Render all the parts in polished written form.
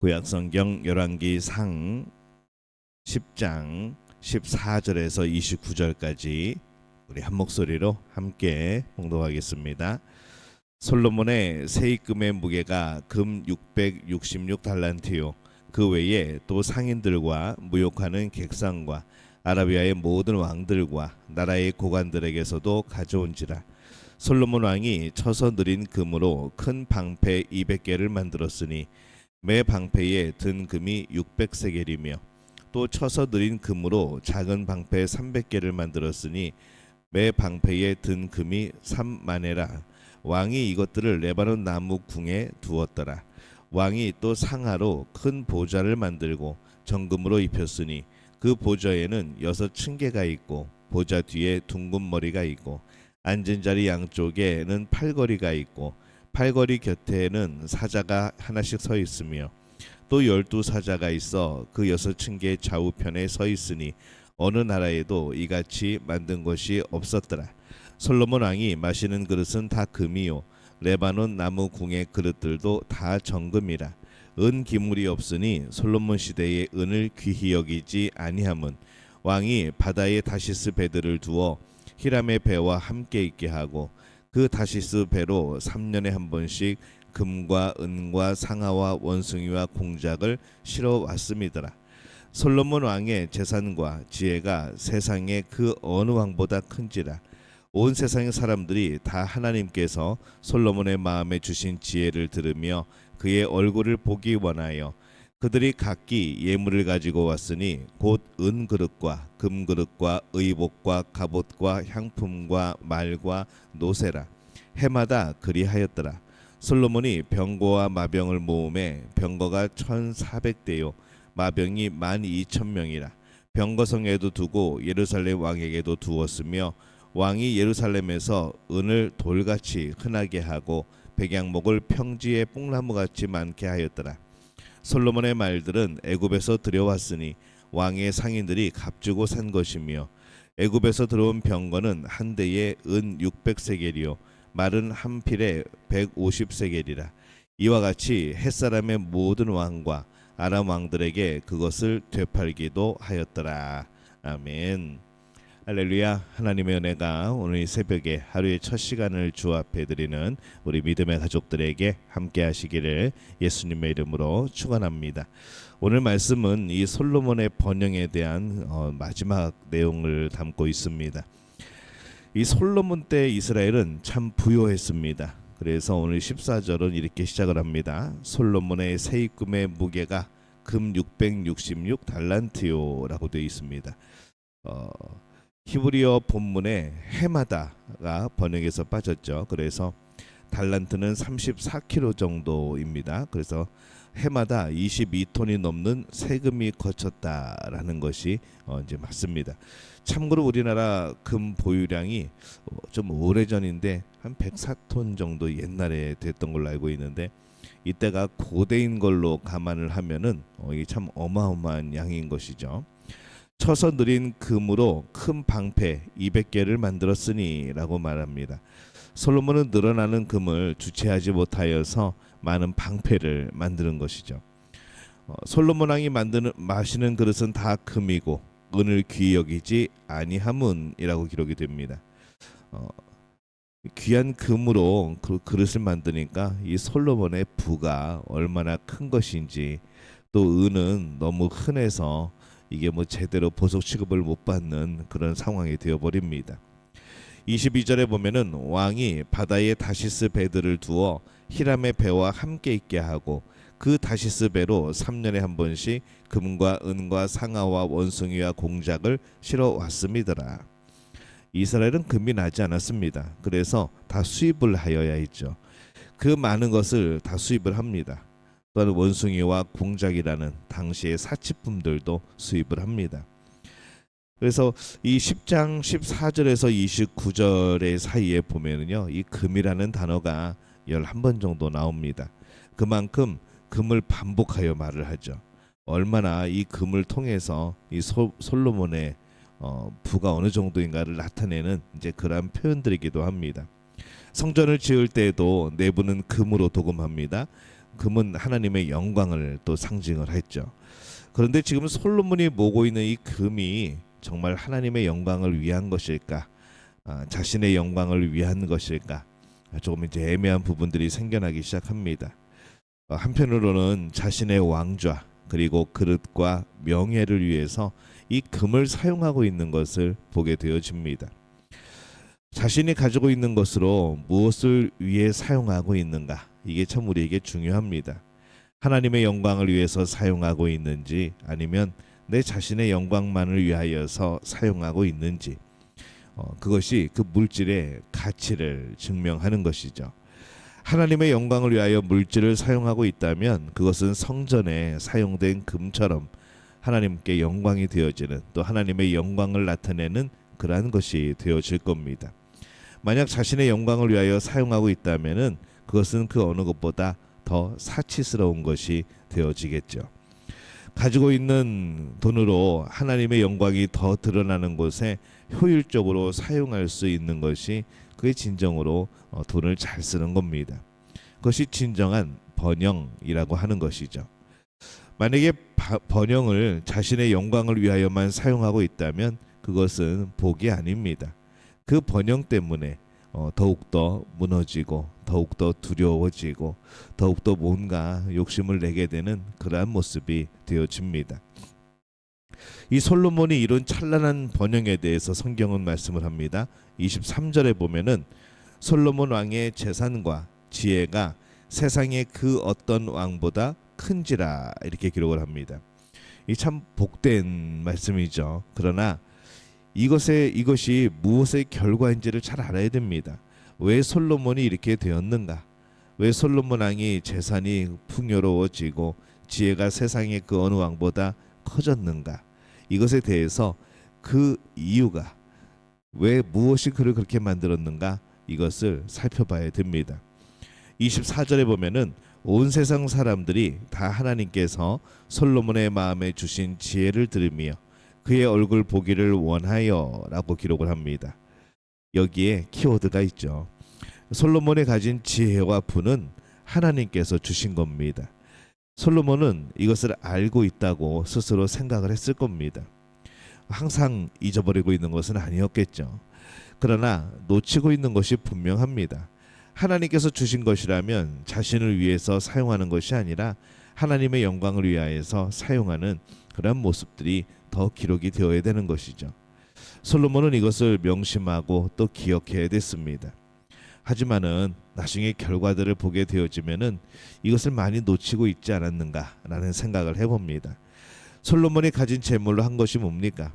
구약성경 열왕기상 10장 14절에서 29절까지 우리 한 목소리로 함께 봉독하겠습니다. 솔로몬의 세입금의 무게가 금 666달란트요. 그 외에 또 상인들과 무역하는 객상과 아라비아의 모든 왕들과 나라의 고관들에게서도 가져온지라. 솔로몬 왕이 쳐서 느린 금으로 큰 방패 200개를 만들었으니 매 방패에 든 금이 600세겔이며 또 쳐서 느린 금으로 작은 방패 300개를 만들었으니 매 방패에 든 금이 3만에라. 왕이 이것들을 레바논 나무 궁에 두었더라. 왕이 또 상하로 큰 보좌를 만들고 정금으로 입혔으니 그 보좌에는 6층계가 있고 보좌 뒤에 둥근 머리가 있고 앉은 자리 양쪽에는 팔걸이가 있고 팔걸이 곁에는 사자가 하나씩 서 있으며 또 12사자가 있어 그 6층계 좌우편에 서 있으니 어느 나라에도 이같이 만든 것이 없었더라. 솔로몬 왕이 마시는 그릇은 다 금이요 레바논 나무 궁의 그릇들도 다 정금이라. 은 기물이 없으니 솔로몬 시대의 은을 귀히 여기지 아니함은 왕이 바다에 다시스 배들을 두어 히람의 배와 함께 있게 하고 그 다시스 배로 3년에 한 번씩 금과 은과 상아와 원숭이와 공작을 실어 왔음이더라. 솔로몬 왕의 재산과 지혜가 세상의 그 어느 왕보다 큰지라. 온 세상의 사람들이 다 하나님께서 솔로몬의 마음에 주신 지혜를 들으며 그의 얼굴을 보기 원하여 그들이 각기 예물을 가지고 왔으니 곧 은그릇과 금그릇과 의복과 갑옷과 향품과 말과 노새라. 해마다 그리하였더라. 솔로몬이 병거와 마병을 모음에 병거가 1400대요 마병이 12,000명이라. 병거성에도 두고 예루살렘 왕에게도 두었으며 왕이 예루살렘에서 은을 돌같이 흔하게 하고 백양목을 평지에 뽕나무같이 많게 하였더라. 솔로몬의 말들은 애굽에서 들여왔으니 왕의 상인들이 값주고 산 것이며 애굽에서 들어온 병거는 한 대에 은 600세겔이요 말은 한 필에 150세겔이라. 이와 같이 햇사람의 모든 왕과 아람 왕들에게 그것을 되팔기도 하였더라. 아멘. 할렐루야. 하나님의 은혜가 오늘 이 새벽에 하루의 첫 시간을 주 앞에 드리는 우리 믿음의 가족들에게 함께 하시기를 예수님의 이름으로 축원합니다. 오늘 말씀은 이 솔로몬의 번영에 대한 마지막 내용을 담고 있습니다. 이 솔로몬 때 이스라엘은 참 부요했습니다. 그래서 오늘 14절은 이렇게 시작을 합니다. 솔로몬의 세입금의 무게가 금 666달란트요 라고 되어 있습니다. 히브리어 본문에 해마다가 번역에서 빠졌죠. 그래서 달란트는 34kg 정도입니다. 그래서 해마다 22톤이 넘는 세금이 거쳤다라는 것이 이제 맞습니다. 참고로 우리나라 금 보유량이 좀 오래전인데 한 104톤 정도 옛날에 됐던 걸로 알고 있는데 이때가 고대인 걸로 감안을 하면은 이게 참 어마어마한 양인 것이죠. 쳐서 느린 금으로 큰 방패 200개를 만들었으니 라고 말합니다. 솔로몬은 늘어나는 금을 주체하지 못하여서 많은 방패를 만드는 것이죠. 솔로몬 왕이 마시는 그릇은 다 금이고 은을 귀히 여기지 아니함은이라고 기록이 됩니다. 귀한 금으로 그 그릇을 만드니까 이 솔로몬의 부가 얼마나 큰 것인지, 또 은은 너무 흔해서 이게 뭐 제대로 보석 취급을 못 받는 그런 상황이 되어버립니다. 22절에 보면은 왕이 바다에 다시스 배들을 두어 히람의 배와 함께 있게 하고 그 다시스 배로 3년에 한 번씩 금과 은과 상아와 원숭이와 공작을 실어 왔음이더라. 이스라엘은 금이 나지 않았습니다. 그래서 다 수입을 하여야 했죠. 그 많은 것을 다 수입을 합니다. 또한 원숭이와 공작이라는 당시의 사치품들도 수입을 합니다. 그래서 이 10장 14절에서 29절의 사이에 보면은요, 이 금이라는 단어가 11번 정도 나옵니다. 그만큼 금을 반복하여 말을 하죠. 얼마나 이 금을 통해서 이 솔로몬의 부가 어느 정도인가를 나타내는 이제 그러한 표현들이기도 합니다. 성전을 지을 때에도 내부는 금으로 도금합니다. 금은 하나님의 영광을 또 상징을 했죠. 그런데 지금 솔로몬이 모고 있는 이 금이 정말 하나님의 영광을 위한 것일까? 자신의 영광을 위한 것일까? 조금 이제 애매한 부분들이 생겨나기 시작합니다. 한편으로는 자신의 왕좌 그리고 그릇과 명예를 위해서 이 금을 사용하고 있는 것을 보게 되어집니다. 자신이 가지고 있는 것으로 무엇을 위해 사용하고 있는가? 이게 참 우리에게 중요합니다. 하나님의 영광을 위해서 사용하고 있는지 아니면 내 자신의 영광만을 위하여서 사용하고 있는지 그것이 그 물질의 가치를 증명하는 것이죠. 하나님의 영광을 위하여 물질을 사용하고 있다면 그것은 성전에 사용된 금처럼 하나님께 영광이 되어지는 또 하나님의 영광을 나타내는 그러한 것이 되어질 겁니다. 만약 자신의 영광을 위하여 사용하고 있다면은 그것은 그 어느 것보다 더 사치스러운 것이 되어지겠죠. 가지고 있는 돈으로 하나님의 영광이 더 드러나는 곳에 효율적으로 사용할 수 있는 것이 그의 진정으로 돈을 잘 쓰는 겁니다. 그것이 진정한 번영이라고 하는 것이죠. 만약에 번영을 자신의 영광을 위하여만 사용하고 있다면 그것은 복이 아닙니다. 그 번영 때문에 더욱더 무너지고 더욱더 두려워지고 더욱더 뭔가 욕심을 내게 되는 그러한 모습이 되어집니다. 이 솔로몬이 이룬 찬란한 번영에 대해서 성경은 말씀을 합니다. 23절에 보면은 솔로몬 왕의 재산과 지혜가 세상의 그 어떤 왕보다 큰지라 이렇게 기록을 합니다. 이 참 복된 말씀이죠. 그러나 이것이 무엇의 결과인지를 잘 알아야 됩니다. 왜 솔로몬이 이렇게 되었는가? 왜 솔로몬 왕이 재산이 풍요로워지고 지혜가 세상의 그 어느 왕보다 커졌는가? 이것에 대해서 그 이유가 왜 무엇이 그를 그렇게 만들었는가? 이것을 살펴봐야 됩니다. 24절에 보면은 온 세상 사람들이 다 하나님께서 솔로몬의 마음에 주신 지혜를 들으며 그의 얼굴 보기를 원하여라고 기록을 합니다. 여기에 키워드가 있죠. 솔로몬이 가진 지혜와 부는 하나님께서 주신 겁니다. 솔로몬은 이것을 알고 있다고 스스로 생각을 했을 겁니다. 항상 잊어버리고 있는 것은 아니었겠죠. 그러나 놓치고 있는 것이 분명합니다. 하나님께서 주신 것이라면 자신을 위해서 사용하는 것이 아니라 하나님의 영광을 위하여서 사용하는 그런 모습들이 더 기록이 되어야 되는 것이죠. 솔로몬은 이것을 명심하고 또 기억해야 됐습니다. 하지만은 나중에 결과들을 보게 되어지면은 이것을 많이 놓치고 있지 않았는가라는 생각을 해봅니다. 솔로몬이 가진 재물로 한 것이 뭡니까?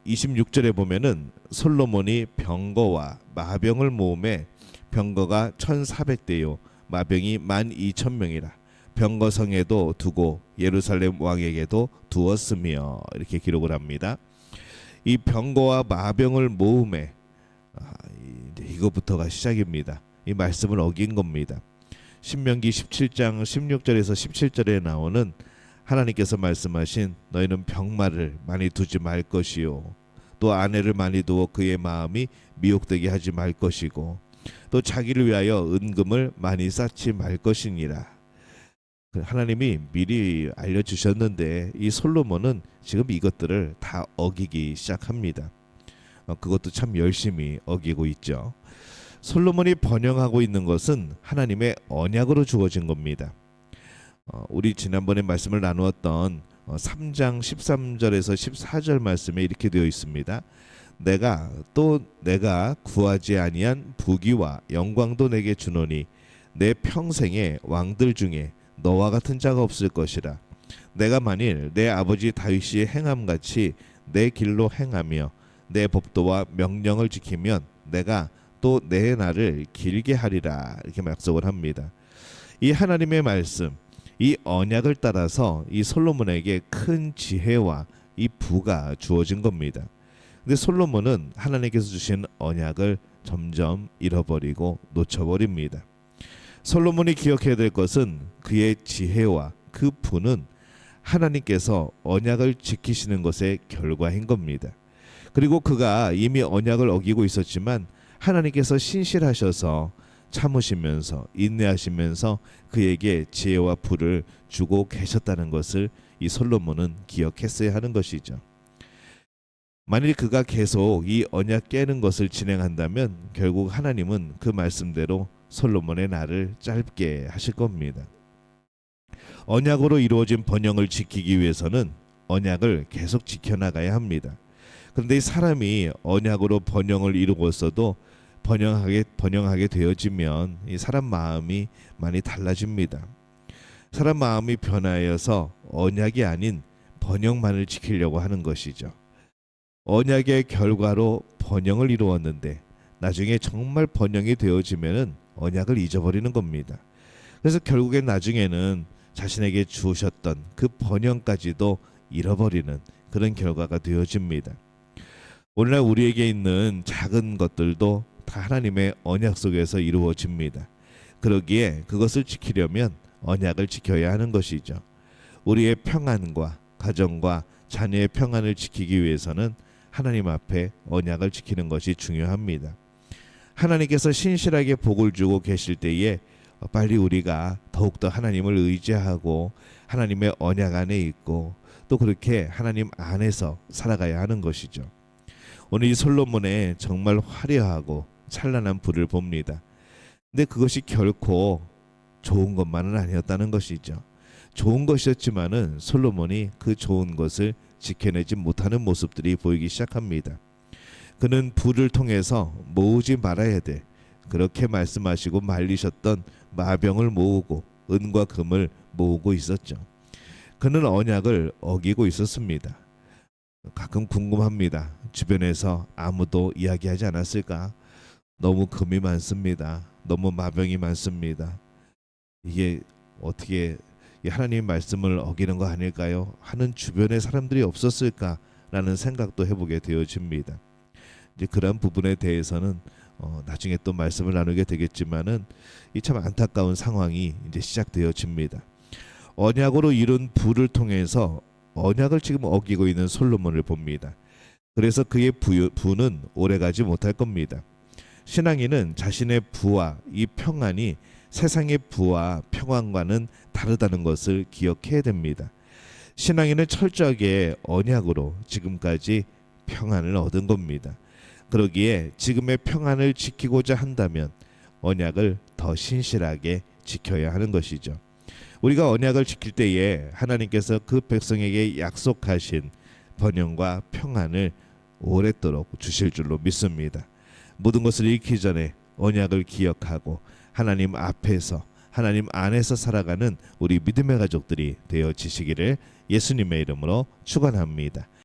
26절에 보면은 솔로몬이 병거와 마병을 모음에 병거가 1400대요 마병이 12,000명이라 병거성에도 두고 예루살렘 왕에게도 두었으며 이렇게 기록을 합니다. 이 병거와 마병을 모음에 이것부터가 시작입니다. 이 말씀을 어긴 겁니다. 신명기 17장 16절에서 17절에 나오는 하나님께서 말씀하신 너희는 병마를 많이 두지 말 것이요 또 아내를 많이 두어 그의 마음이 미혹되게 하지 말 것이고 또 자기를 위하여 은금을 많이 쌓지 말 것이니라. 하나님이 미리 알려주셨는데 이 솔로몬은 지금 이것들을 다 어기기 시작합니다. 그것도 참 열심히 어기고 있죠. 솔로몬이 번영하고 있는 것은 하나님의 언약으로 주어진 겁니다. 우리 지난번에 말씀을 나누었던 3장 13절에서 14절 말씀에 이렇게 되어 있습니다. 내가 구하지 아니한 부귀와 영광도 내게 주노니 내 평생의 왕들 중에 너와 같은 자가 없을 것이라. 내가 만일 내 아버지 다윗이 행함같이 내 길로 행하며 내 법도와 명령을 지키면 내가 또 내 날을 길게 하리라. 이렇게 약속을 합니다. 이 하나님의 말씀, 이 언약을 따라서 이 솔로몬에게 큰 지혜와 이 부가 주어진 겁니다. 근데 솔로몬은 하나님께서 주신 언약을 점점 잃어버리고 놓쳐버립니다. 솔로몬이 기억해야 될 것은 그의 지혜와 그 부는 하나님께서 언약을 지키시는 것의 결과인 겁니다. 그리고 그가 이미 언약을 어기고 있었지만 하나님께서 신실하셔서 참으시면서 인내하시면서 그에게 지혜와 부를 주고 계셨다는 것을 이 솔로몬은 기억했어야 하는 것이죠. 만일 그가 계속 이 언약 깨는 것을 진행한다면 결국 하나님은 그 말씀대로 솔로몬의 날을 짧게 하실 겁니다. 언약으로 이루어진 번영을 지키기 위해서는 언약을 계속 지켜나가야 합니다. 그런데 이 사람이 언약으로 번영을 이루었어도 번영하게 되어지면 이 사람 마음이 많이 달라집니다. 사람 마음이 변하여서 언약이 아닌 번영만을 지키려고 하는 것이죠. 언약의 결과로 번영을 이루었는데 나중에 정말 번영이 되어지면은 언약을 잊어버리는 겁니다. 그래서 결국엔 나중에는 자신에게 주셨던 그 번영까지도 잃어버리는 그런 결과가 되어집니다. 오늘날 우리에게 있는 작은 것들도 다 하나님의 언약 속에서 이루어집니다. 그러기에 그것을 지키려면 언약을 지켜야 하는 것이죠. 우리의 평안과 가정과 자녀의 평안을 지키기 위해서는 하나님 앞에 언약을 지키는 것이 중요합니다. 하나님께서 신실하게 복을 주고 계실 때에 빨리 우리가 더욱더 하나님을 의지하고 하나님의 언약 안에 있고 또 그렇게 하나님 안에서 살아가야 하는 것이죠. 오늘 이 솔로몬의 정말 화려하고 찬란한 부를 봅니다. 근데 그것이 결코 좋은 것만은 아니었다는 것이죠. 좋은 것이었지만은 솔로몬이 그 좋은 것을 지켜내지 못하는 모습들이 보이기 시작합니다. 그는 부를 통해서 모으지 말아야 돼. 그렇게 말씀하시고 말리셨던 마병을 모으고 은과 금을 모으고 있었죠. 그는 언약을 어기고 있었습니다. 가끔 궁금합니다. 주변에서 아무도 이야기하지 않았을까? 너무 금이 많습니다. 너무 마병이 많습니다. 이게 어떻게 하나님 말씀을 어기는 거 아닐까요? 하는 주변의 사람들이 없었을까라는 생각도 해보게 되어집니다. 이제 그런 부분에 대해서는 나중에 또 말씀을 나누게 되겠지만은 이 참 안타까운 상황이 이제 시작되어집니다. 언약으로 이룬 부를 통해서 언약을 지금 어기고 있는 솔로몬을 봅니다. 그래서 그의 부는 오래가지 못할 겁니다. 신앙인은 자신의 부와 이 평안이 세상의 부와 평안과는 다르다는 것을 기억해야 됩니다. 신앙인은 철저하게 언약으로 지금까지 평안을 얻은 겁니다. 그러기에 지금의 평안을 지키고자 한다면 언약을 더 신실하게 지켜야 하는 것이죠. 우리가 언약을 지킬 때에 하나님께서 그 백성에게 약속하신 번영과 평안을 오랫도록 주실 줄로 믿습니다. 모든 것을 잃기 전에 언약을 기억하고 하나님 앞에서 하나님 안에서 살아가는 우리 믿음의 가족들이 되어지시기를 예수님의 이름으로 축원합니다.